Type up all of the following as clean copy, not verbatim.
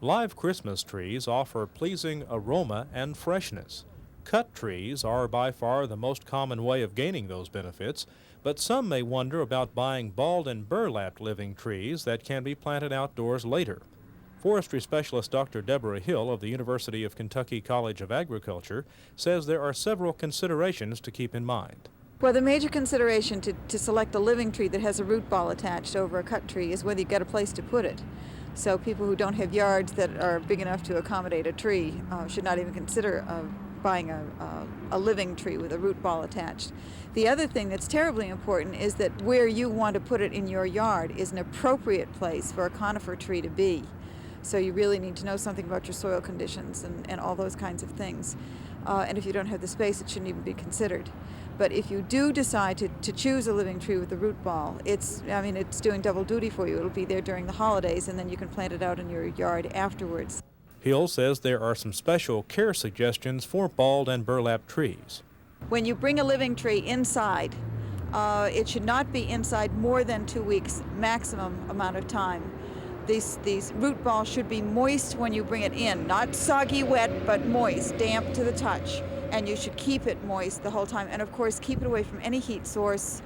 Live Christmas trees offer pleasing aroma and freshness. Cut trees are by far the most common way of gaining those benefits, but some may wonder about buying balled and burlapped living trees that can be planted outdoors later. Forestry specialist Dr. Deborah Hill of the University of Kentucky College of Agriculture says there are several considerations to keep in mind. Well, the major consideration to select a living tree that has a root ball attached over a cut tree is whether you've got a place to put it. So people who don't have yards that are big enough to accommodate a tree should not even consider buying a living tree with a root ball attached. The other thing that's terribly important is that where you want to put it in your yard is an appropriate place for a conifer tree to be. So you really need to know something about your soil conditions and all those kinds of things. And if you don't have the space, it shouldn't even be considered. But if you do decide to choose a living tree with a root ball, it's doing double duty for you. It'll be there during the holidays, and then you can plant it out in your yard afterwards. Hill says there are some special care suggestions for balled and burlap trees. When you bring a living tree inside, it should not be inside more than 2 weeks, maximum amount of time. These root balls should be moist when you bring it in, not soggy wet, but moist, damp to the touch. And you should keep it moist the whole time. And of course, keep it away from any heat source,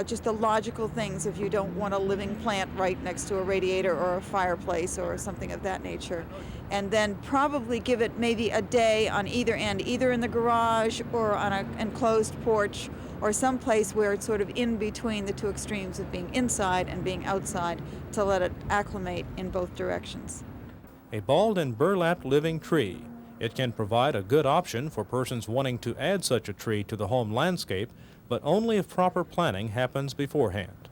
just the logical things if you don't want a living plant right next to a radiator or a fireplace or something of that nature. And then probably give it maybe a day on either end, either in the garage or on an enclosed porch or someplace where it's sort of in between the two extremes of being inside and being outside to let it acclimate in both directions. A balled and burlapped living tree. It can provide a good option for persons wanting to add such a tree to the home landscape, but only if proper planning happens beforehand.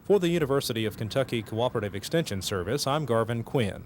For the University of Kentucky Cooperative Extension Service, I'm Garvin Quinn.